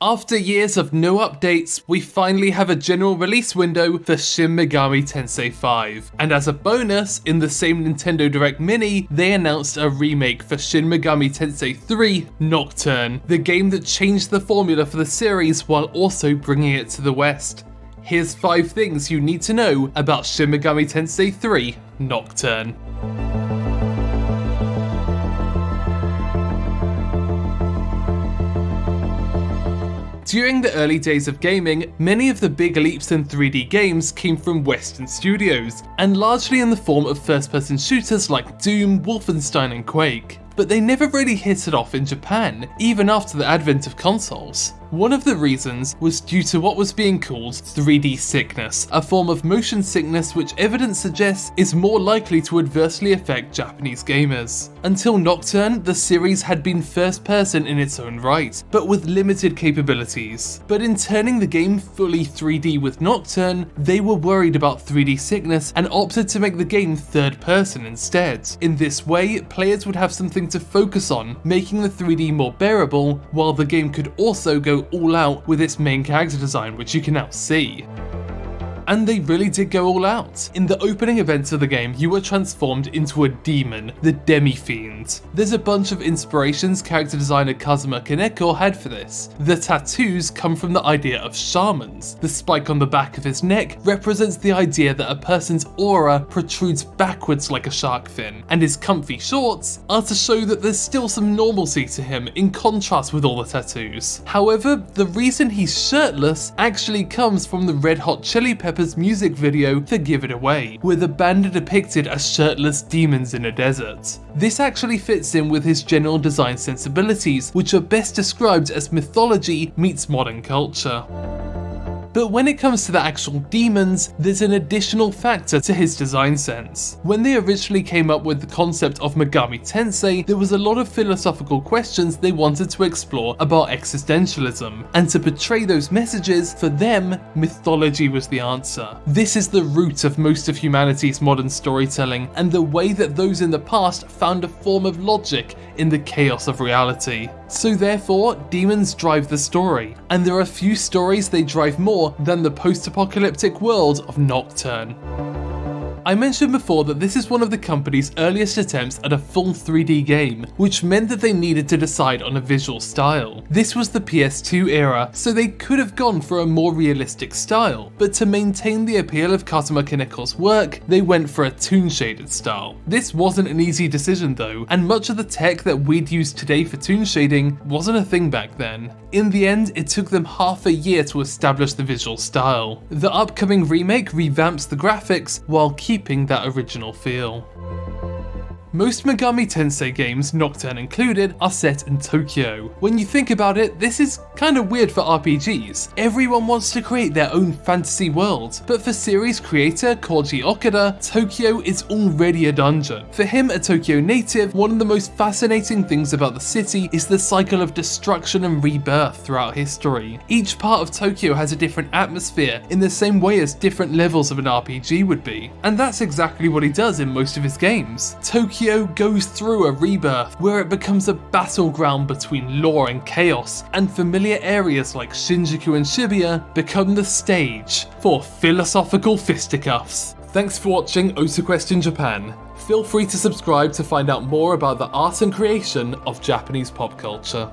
After years of no updates, we finally have a general release window for Shin Megami Tensei V. And as a bonus, in the same Nintendo Direct Mini, they announced a remake for Shin Megami Tensei III, Nocturne, the game that changed the formula for the series while also bringing it to the West. Here's 5 things you need to know about Shin Megami Tensei III, Nocturne. During the early days of gaming, many of the big leaps in 3D games came from Western studios, and largely in the form of first-person shooters like Doom, Wolfenstein and Quake. But they never really hit it off in Japan, even after the advent of consoles. One of the reasons was due to what was being called 3D sickness, a form of motion sickness which evidence suggests is more likely to adversely affect Japanese gamers. Until Nocturne, the series had been first person in its own right, but with limited capabilities. But in turning the game fully 3D with Nocturne, they were worried about 3D sickness and opted to make the game third person instead. In this way, players would have something to focus on, making the 3D more bearable, while the game could also go all out with its main character design, which you can now see. And they really did go all out. In the opening events of the game, you were transformed into a demon, the Demi-Fiend. There's a bunch of inspirations character designer Kazuma Kaneko had for this. The tattoos come from the idea of shamans. The spike on the back of his neck represents the idea that a person's aura protrudes backwards like a shark fin, and his comfy shorts are to show that there's still some normalcy to him in contrast with all the tattoos. However, the reason he's shirtless actually comes from the Red Hot Chili Peppers music video for Give It Away, where the band are depicted as shirtless demons in a desert. This actually fits in with his general design sensibilities, which are best described as mythology meets modern culture. But when it comes to the actual demons, there's an additional factor to his design sense. When they originally came up with the concept of Megami Tensei, there was a lot of philosophical questions they wanted to explore about existentialism, and to portray those messages, for them, mythology was the answer. This is the root of most of humanity's modern storytelling, and the way that those in the past found a form of logic in the chaos of reality. So therefore, demons drive the story, and there are few stories they drive more than the post-apocalyptic world of Nocturne. I mentioned before that this is one of the company's earliest attempts at a full 3D game, which meant that they needed to decide on a visual style. This was the PS2 era, so they could have gone for a more realistic style, but to maintain the appeal of Kazuma Kaneko's work, they went for a toon-shaded style. This wasn't an easy decision though, and much of the tech that we'd use today for toon shading wasn't a thing back then. In the end, it took them half a year to establish the visual style. The upcoming remake revamps the graphics while keeping that original feel. Most Megami Tensei games, Nocturne included, are set in Tokyo. When you think about it, this is kind of weird for RPGs. Everyone wants to create their own fantasy world, but for series creator Koji Okada, Tokyo is already a dungeon. For him, a Tokyo native, one of the most fascinating things about the city is the cycle of destruction and rebirth throughout history. Each part of Tokyo has a different atmosphere in the same way as different levels of an RPG would be. And that's exactly what he does in most of his games. Tokyo goes through a rebirth where it becomes a battleground between lore and chaos, and familiar areas like Shinjuku and Shibuya become the stage for philosophical fisticuffs. Thanks for watching OTAQUEST in Japan. Feel free to subscribe to find out more about the art and creation of Japanese pop culture.